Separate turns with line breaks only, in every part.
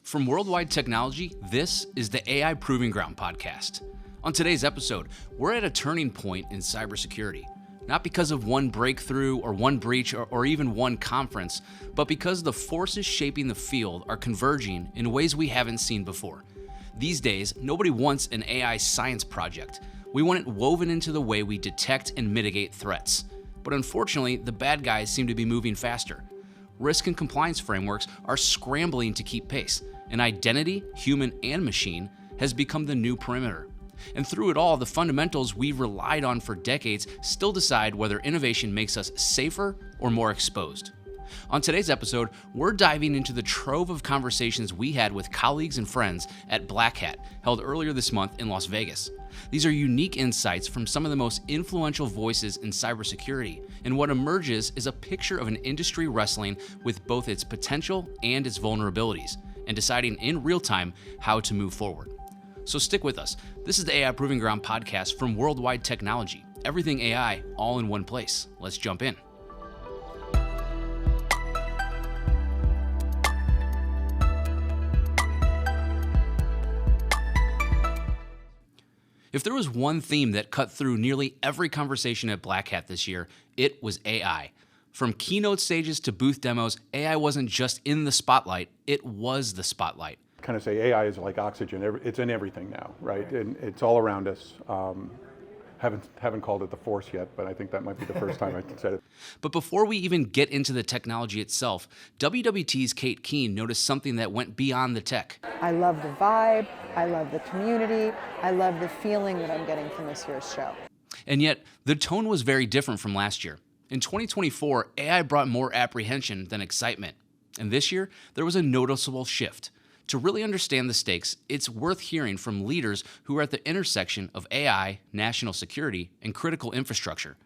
From Worldwide Technology, this is the AI Proving Ground podcast. On today's episode, we're at a turning point in cybersecurity. Not because of one breakthrough or one breach or even one conference, but because the forces shaping the field are converging in ways we haven't seen before. These days, nobody wants an AI science project. We want it woven into the way we detect and mitigate threats. But unfortunately, the bad guys seem to be moving faster. Risk and compliance frameworks are scrambling to keep pace, and identity, human and machine, has become the new perimeter. And through it all, the fundamentals we've relied on for decades still decide whether innovation makes us safer or more exposed. On today's episode, we're diving into the trove of conversations we had with colleagues and friends at Black Hat, held earlier this month in Las Vegas. These are unique insights from some of the most influential voices in cybersecurity, and what emerges is a picture of an industry wrestling with both its potential and its vulnerabilities, and deciding in real time how to move forward. So stick with us. This is the AI Proving Ground podcast from Worldwide Technology. Everything AI, all in one place. Let's jump in. If there was one theme that cut through nearly every conversation at Black Hat this year, it was AI. From keynote stages to booth demos, AI wasn't just in the spotlight, it was the spotlight.
Kind of say AI is like oxygen. It's in everything now, right? And it's all around us. Haven't called it the force yet, but I think that might be the first time I said it.
But before we even get into the technology itself, WWT's Kate Keene noticed something that went beyond the tech.
I love the vibe, I love the community, I love the feeling that I'm getting from this year's show.
And yet, the tone was very different from last year. In 2024, AI brought more apprehension than excitement. And this year, there was a noticeable shift. To really understand the stakes, it's worth hearing from leaders who are at the intersection of AI, national security, and critical infrastructure.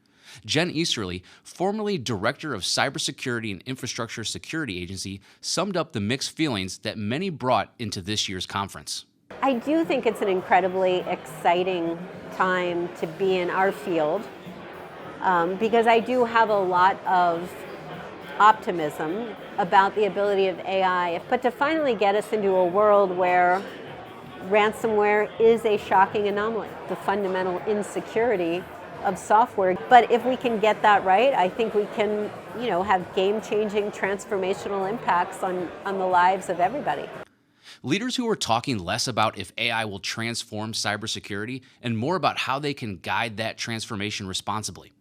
Jen Easterly, formerly Director of Cybersecurity and Infrastructure Security Agency, summed up the mixed feelings that many brought into this year's conference.
I do think it's an incredibly exciting time to be in our field because I do have a lot of optimism about the ability of AI, but to finally get us into a world where ransomware is a shocking anomaly, the fundamental insecurity of software. But if we can get that right, I think we can, have game-changing, transformational impacts on the lives of everybody.
Leaders who are talking less about if AI will transform cybersecurity and more about how they can guide that transformation responsibly.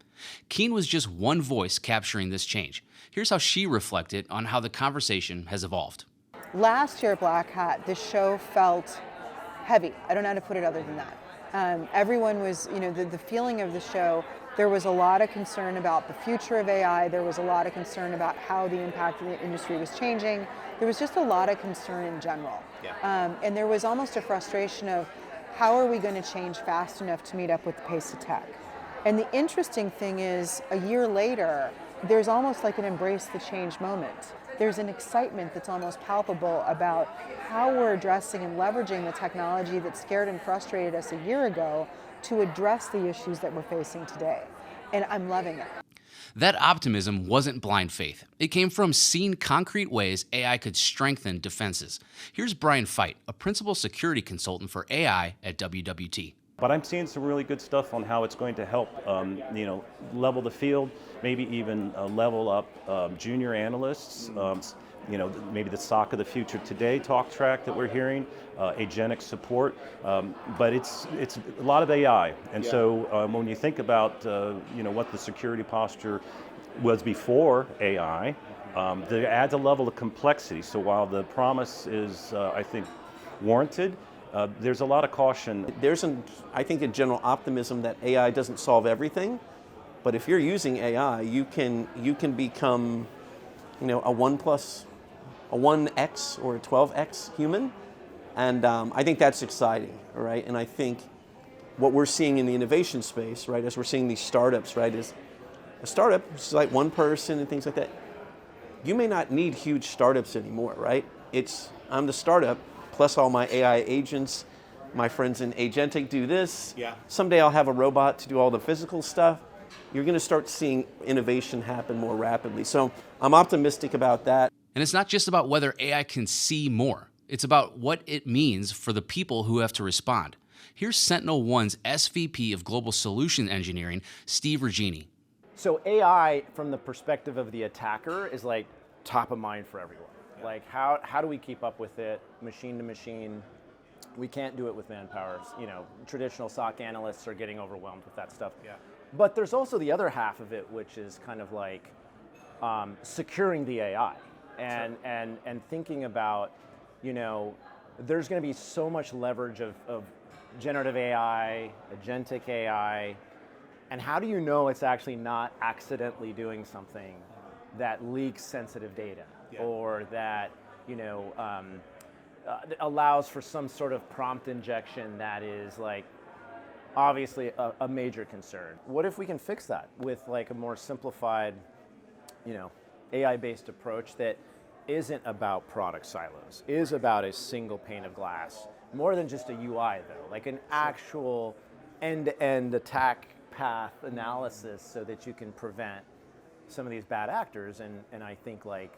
Keene was just one voice capturing this change. Here's how she reflected on how the conversation has evolved.
Last year at Black Hat, the show felt heavy. I don't know how to put it other than that. Everyone was, the feeling of the show, there was a lot of concern about the future of AI. There was a lot of concern about how the impact of the industry was changing. There was just a lot of concern in general. Yeah. And there was almost a frustration of how are we going to change fast enough to meet up with the pace of tech? And the interesting thing is, a year later, there's almost like an embrace the change moment. There's an excitement that's almost palpable about how we're addressing and leveraging the technology that scared and frustrated us a year ago to address the issues that we're facing today. And I'm loving it.
That optimism wasn't blind faith. It came from seeing concrete ways AI could strengthen defenses. Here's Brian Feit, a principal security consultant for AI at WWT.
But I'm seeing some really good stuff on how it's going to help, level the field, maybe even level up junior analysts. Maybe the SOC of the future today talk track that we're hearing, agentic support. But it's a lot of AI, and so when you think about what the security posture was before AI, there adds a level of complexity. So while the promise is, I think, warranted. There's a lot of caution.
There's, I think, a general optimism that AI doesn't solve everything, but if you're using AI, you can become, a 1x or a 12x human, and I think that's exciting, right? And I think what we're seeing in the innovation space, right, as we're seeing these startups, right, is a startup, which is like one person and things like that. You may not need huge startups anymore, right? I'm the startup. Plus all my AI agents, my friends in agentic do this. Yeah. Someday I'll have a robot to do all the physical stuff. You're going to start seeing innovation happen more rapidly. So I'm optimistic about that.
And it's not just about whether AI can see more. It's about what it means for the people who have to respond. Here's SentinelOne's SVP of Global Solution Engineering, Steve Regini.
So AI, from the perspective of the attacker, is like top of mind for everyone. Like how do we keep up with it, machine to machine? We can't do it with manpower. You know, traditional SOC analysts are getting overwhelmed with that stuff. Yeah. But there's also the other half of it, which is kind of like securing the AI and thinking about, you know, there's going to be so much leverage of generative AI, agentic AI, and how do you know it's actually not accidentally doing something that leaks sensitive data or that, you know, allows for some sort of prompt injection that is like obviously a major concern. What if we can fix that with like a more simplified, you know, AI-based approach that isn't about product silos, is about a single pane of glass, more than just a UI though, like an actual end-to-end attack path analysis so that you can prevent some of these bad actors, and I think like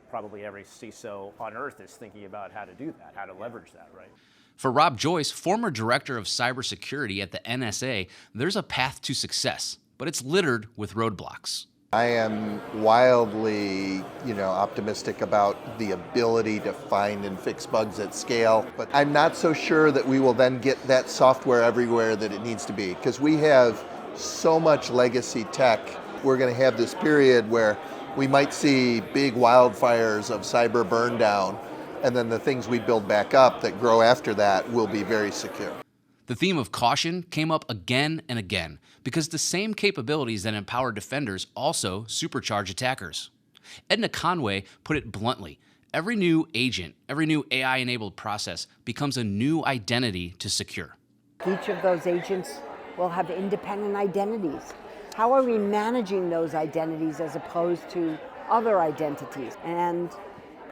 probably every CISO on earth is thinking about how to do that, how to leverage that, right?
For Rob Joyce, former director of cybersecurity at the NSA, there's a path to success, but it's littered with roadblocks.
I am wildly, optimistic about the ability to find and fix bugs at scale, but I'm not so sure that we will then get that software everywhere that it needs to be, because we have so much legacy tech. We're going to have this period where we might see big wildfires of cyber burn down, and then the things we build back up that grow after that will be very secure.
The theme of caution came up again and again because the same capabilities that empower defenders also supercharge attackers. Edna Conway put it bluntly: every new agent, every new AI-enabled process becomes a new identity to secure.
Each of those agents will have independent identities. How are we managing those identities as opposed to other identities? And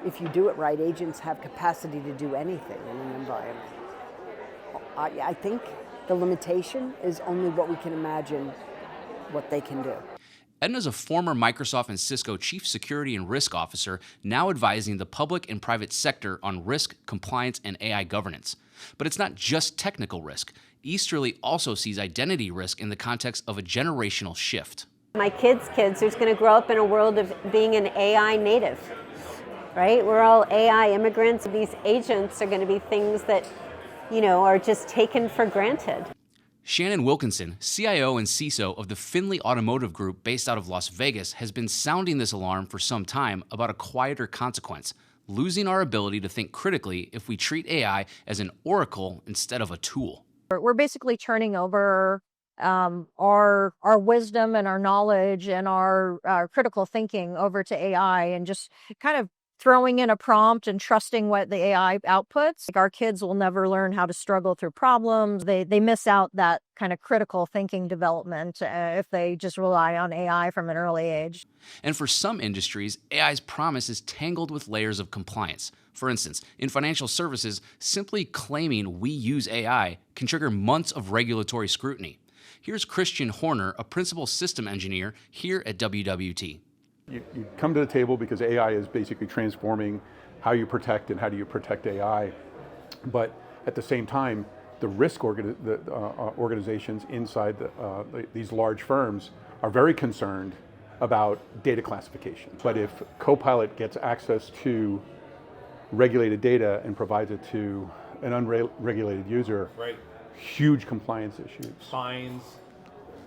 if you do it right, agents have capacity to do anything in an environment. I think the limitation is only what we can imagine what they can do.
Edna's a former Microsoft and Cisco Chief Security and Risk Officer, now advising the public and private sector on risk, compliance, and AI governance. But it's not just technical risk. Easterly also sees identity risk in the context of a generational shift.
My kids' who's going to grow up in a world of being an AI native, right? We're all AI immigrants. These agents are going to be things that, are just taken for granted.
Shannon Wilkinson, CIO and CISO of the Finley Automotive Group based out of Las Vegas, has been sounding this alarm for some time about a quieter consequence: losing our ability to think critically if we treat AI as an oracle instead of a tool.
We're basically turning over our wisdom and our knowledge and our critical thinking over to AI, and just kind of throwing in a prompt and trusting what the AI outputs. Like, our kids will never learn how to struggle through problems. They miss out that kind of critical thinking development if they just rely on AI from an early age.
And for some industries, AI's promise is tangled with layers of compliance. For instance, in financial services, simply claiming we use AI can trigger months of regulatory scrutiny. Here's Christian Horner, a principal system engineer here at WWT.
You come to the table because AI is basically transforming how you protect and how do you protect AI. But at the same time, the risk organizations inside these large firms are very concerned about data classification. But if Copilot gets access to regulated data and provides it to an unregulated user,
right,
huge compliance issues.
Fines,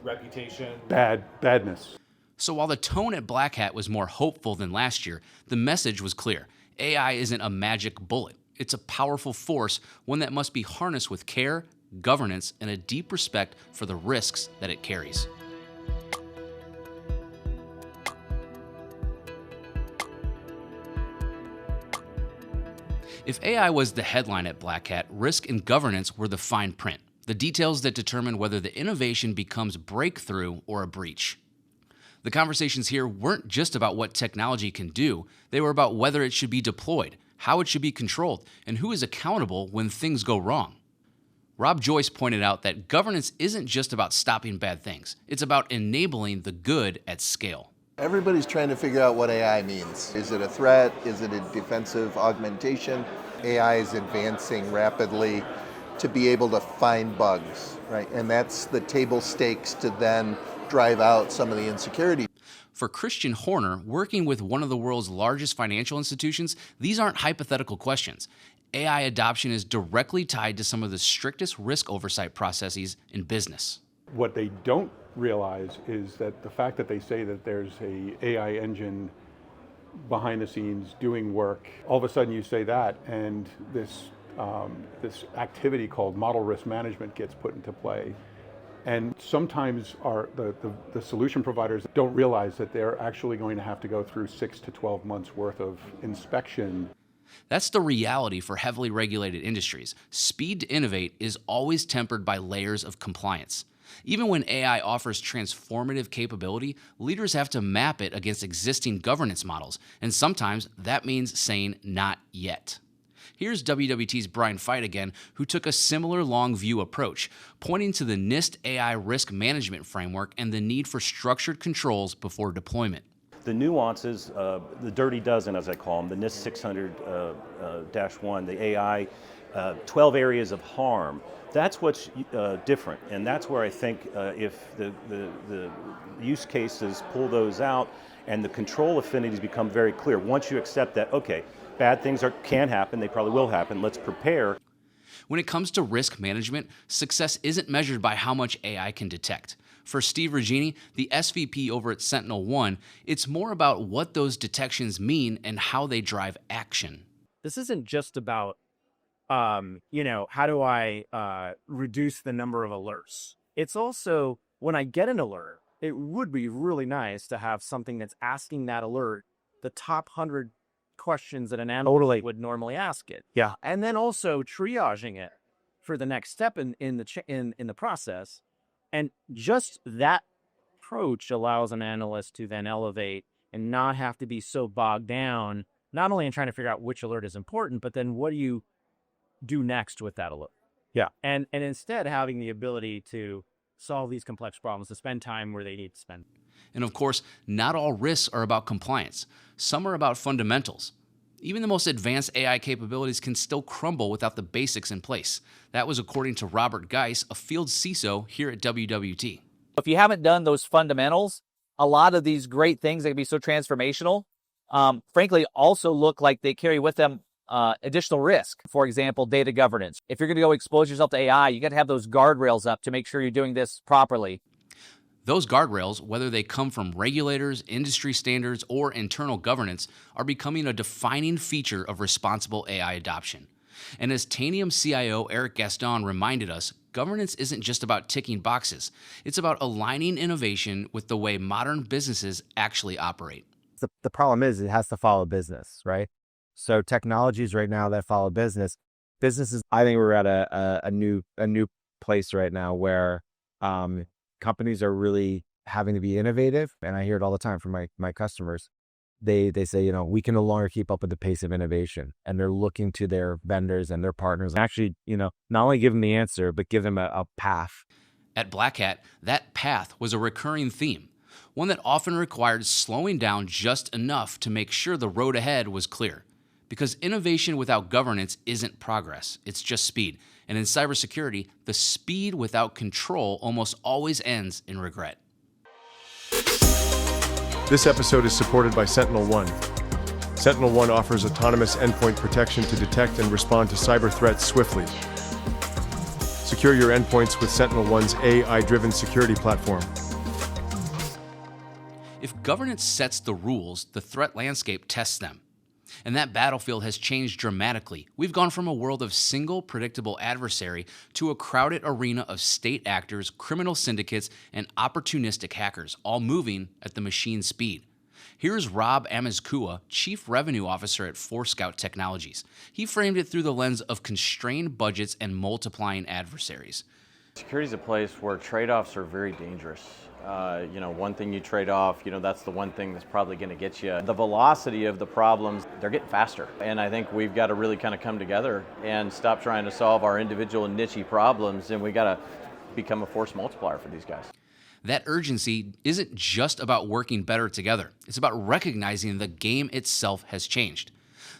reputation.
Badness.
So while the tone at Black Hat was more hopeful than last year, the message was clear. AI isn't a magic bullet. It's a powerful force, one that must be harnessed with care, governance, and a deep respect for the risks that it carries. If AI was the headline at Black Hat, risk and governance were the fine print, the details that determine whether the innovation becomes breakthrough or a breach. The conversations here weren't just about what technology can do, they were about whether it should be deployed, how it should be controlled, and who is accountable when things go wrong. Rob Joyce pointed out that governance isn't just about stopping bad things, it's about enabling the good at scale.
Everybody's trying to figure out what AI means. Is it a threat? Is it a defensive augmentation? AI is advancing rapidly to be able to find bugs, right? And that's the table stakes to then drive out some of the insecurity.
For Christian Horner, working with one of the world's largest financial institutions, these aren't hypothetical questions. AI adoption is directly tied to some of the strictest risk oversight processes in business.
What they don't realize is that the fact that they say that there's a AI engine behind the scenes doing work, all of a sudden you say that, and this activity called model risk management gets put into play. And sometimes the solution providers don't realize that they're actually going to have to go through 6 to 12 months worth of inspection.
That's the reality for heavily regulated industries. Speed to innovate is always tempered by layers of compliance. Even when AI offers transformative capability, leaders have to map it against existing governance models, and sometimes that means saying not yet. Here's WWT's Brian Fite again, who took a similar long view approach, pointing to the NIST AI risk management framework and the need for structured controls before deployment.
The nuances, the dirty dozen as I call them, the NIST 600-1, the AI 12 areas of harm, that's what's different. And that's where I think if the use cases pull those out and the control affinities become very clear, once you accept that, okay, bad things can happen, they probably will happen, let's prepare.
When it comes to risk management, success isn't measured by how much AI can detect. For Steve Regini, the SVP over at SentinelOne, it's more about what those detections mean and how they drive action.
This isn't just about, how do I reduce the number of alerts? It's also, when I get an alert, it would be really nice to have something that's asking that alert the top 100 questions that an analyst would normally ask it.
Yeah.
And then also triaging it for the next step in the process. And just that approach allows an analyst to then elevate and not have to be so bogged down, not only in trying to figure out which alert is important, but then what do you do next with that alert?
Yeah.
And instead having the ability to solve these complex problems, to spend time where they need to spend.
And of course, not all risks are about compliance. Some are about fundamentals. Even the most advanced AI capabilities can still crumble without the basics in place. That was according to Robert Geis, a field CISO here at WWT.
If you haven't done those fundamentals, a lot of these great things that can be so transformational, frankly, also look like they carry with them additional risk. For example, data governance. If you're going to go expose yourself to AI, you got to have those guardrails up to make sure you're doing this properly.
Those guardrails, whether they come from regulators, industry standards, or internal governance, are becoming a defining feature of responsible AI adoption. And as Tanium CIO Eric Gaston reminded us, governance isn't just about ticking boxes. It's about aligning innovation with the way modern businesses actually operate.
The problem is it has to follow business, right? So technologies right now that follow businesses, I think we're at a new place right now where companies are really having to be innovative. And I hear it all the time from my customers. They say, we can no longer keep up with the pace of innovation. And they're looking to their vendors and their partners and actually, not only give them the answer, but give them a path.
At Black Hat, that path was a recurring theme, one that often required slowing down just enough to make sure the road ahead was clear. Because innovation without governance isn't progress, it's just speed. And in cybersecurity, the speed without control almost always ends in regret.
This episode is supported by SentinelOne. SentinelOne offers autonomous endpoint protection to detect and respond to cyber threats swiftly. Secure your endpoints with SentinelOne's AI-driven security platform.
If governance sets the rules, the threat landscape tests them. And that battlefield has changed dramatically. We've gone from a world of single, predictable adversary to a crowded arena of state actors, criminal syndicates, and opportunistic hackers, all moving at the machine speed. Here's Rob Amizkua, Chief Revenue Officer at Forescout Technologies. He framed it through the lens of constrained budgets and multiplying adversaries.
Security is a place where trade-offs are very dangerous. One thing you trade off, that's the one thing that's probably going to get you. The velocity of the problems, they're getting faster. And I think we've got to really kind of come together and stop trying to solve our individual niche problems, and we got to become a force multiplier for these guys.
That urgency isn't just about working better together. It's about recognizing the game itself has changed.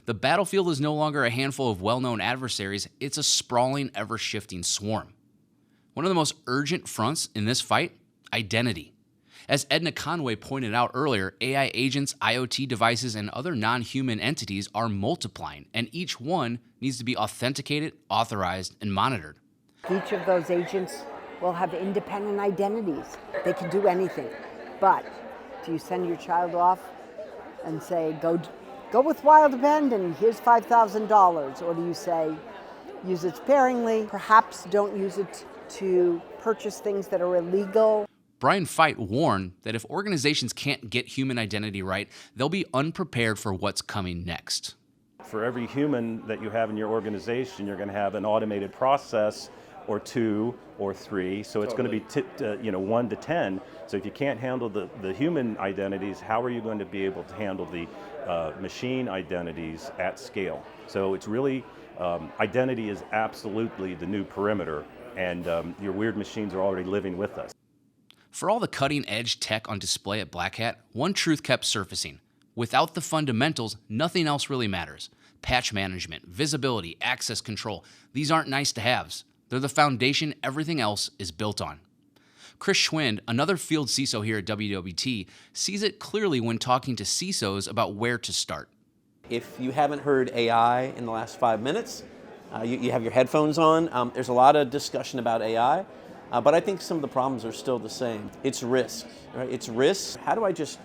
The battlefield is no longer a handful of well-known adversaries, it's a sprawling, ever-shifting swarm. One of the most urgent fronts in this fight? Identity. As Edna Conway pointed out earlier, AI agents, IoT devices, and other non-human entities are multiplying, and each one needs to be authenticated, authorized, and monitored.
Each of those agents will have independent identities. They can do anything. But do you send your child off and say, go with wild abandon, here's $5,000? Or do you say, use it sparingly, perhaps don't use it to purchase things that are illegal?
Brian Feit warned that if organizations can't get human identity right, they'll be unprepared for what's coming next.
For every human that you have in your organization, you're going to have an automated process or 2 or 3. So it's going to be 1 to 10. So if you can't handle the human identities, how are you going to be able to handle the machine identities at scale? So it's really, identity is absolutely the new perimeter, and your weird machines are already living with us.
For all the cutting-edge tech on display at Black Hat, one truth kept surfacing. Without the fundamentals, nothing else really matters. Patch management, visibility, access control, these aren't nice-to-haves. They're the foundation everything else is built on. Chris Schwind, another field CISO here at WWT, sees it clearly when talking to CISOs about where to start.
If you haven't heard AI in the last 5 minutes, you have your headphones on. There's a lot of discussion about AI. But I think some of the problems are still the same. It's risk, right? It's risk. How do I just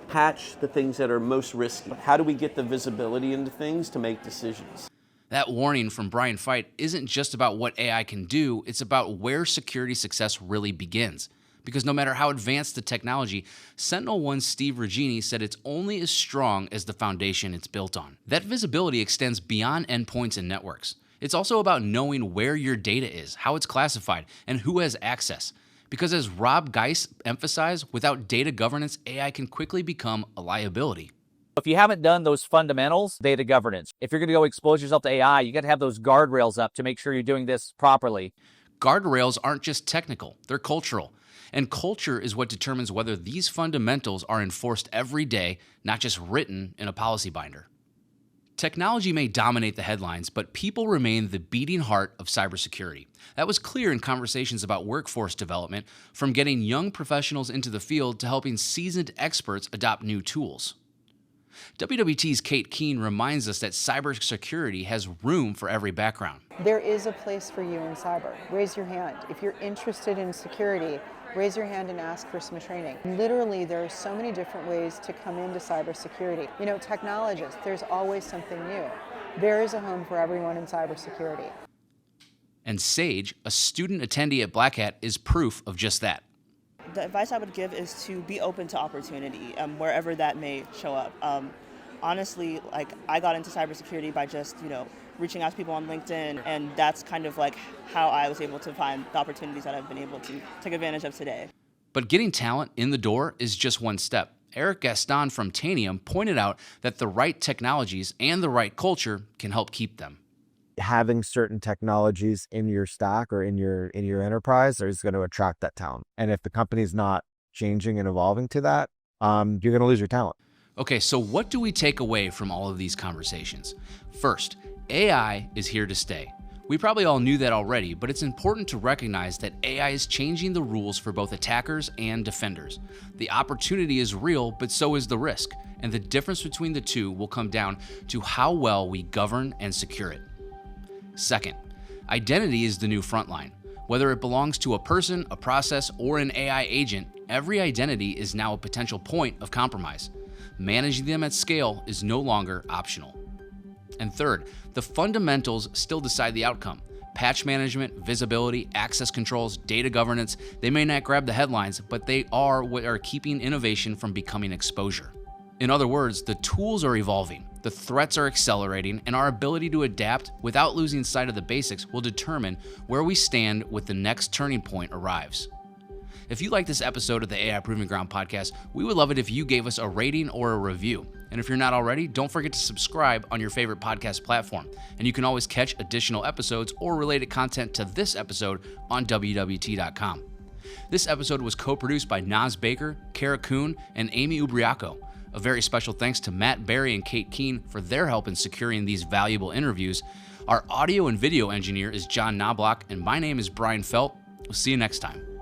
patch the things that are most risky? How do we get the visibility into things to make decisions?
That warning from Brian Feit isn't just about what AI can do, it's about where security success really begins. Because no matter how advanced the technology, SentinelOne's Steve Regini said it's only as strong as the foundation it's built on. That visibility extends beyond endpoints and networks. It's also about knowing where your data is, how it's classified, and who has access. Because as Rob Geis emphasized, without data governance, AI can quickly become a liability.
If you haven't done those fundamentals, data governance, if you're going to go expose yourself to AI, you got to have those guardrails up to make sure you're doing this properly.
Guardrails aren't just technical, they're cultural. And culture is what determines whether these fundamentals are enforced every day, not just written in a policy binder. Technology may dominate the headlines, but people remain the beating heart of cybersecurity. That was clear in conversations about workforce development, from getting young professionals into the field to helping seasoned experts adopt new tools. WWT's Kate Keene reminds us that cybersecurity has room for every background.
There is a place for you in cyber. Raise your hand. If you're interested in security, raise your hand and ask for some training. Literally, there are so many different ways to come into cybersecurity. You know, technologists, there's always something new. There is a home for everyone in cybersecurity.
And Sage, a student attendee at Black Hat, is proof of just that.
The advice I would give is to be open to opportunity, wherever that may show up. Honestly, like, I got into cybersecurity by just, reaching out to people on LinkedIn, and that's kind of like how I was able to find the opportunities that I've been able to take advantage of today.
But getting talent in the door is just one step. Eric Gaston from Tanium pointed out that the right technologies and the right culture can help keep them.
Having certain technologies in your stack or in your enterprise is going to attract that talent. And if the company's not changing and evolving to that, you're going to lose your talent.
Okay, so what do we take away from all of these conversations? First, AI is here to stay. We probably all knew that already, but it's important to recognize that AI is changing the rules for both attackers and defenders. The opportunity is real, but so is the risk, and the difference between the two will come down to how well we govern and secure it. Second, identity is the new frontline. Whether it belongs to a person, a process, or an AI agent, every identity is now a potential point of compromise. Managing them at scale is no longer optional. And third, the fundamentals still decide the outcome. Patch management, visibility, access controls, data governance, they may not grab the headlines, but they are what are keeping innovation from becoming exposure. In other words, the tools are evolving, the threats are accelerating, and our ability to adapt without losing sight of the basics will determine where we stand when the next turning point arrives. If you like this episode of the AI Proving Ground podcast, we would love it if you gave us a rating or a review. And if you're not already, don't forget to subscribe on your favorite podcast platform. And you can always catch additional episodes or related content to this episode on WWT.com. This episode was co-produced by Naz Baker, Kara Kuhn, and Amy Ubriaco. A very special thanks to Matt Berry and Kate Keene for their help in securing these valuable interviews. Our audio and video engineer is John Knobloch, and my name is Brian Felt. We'll see you next time.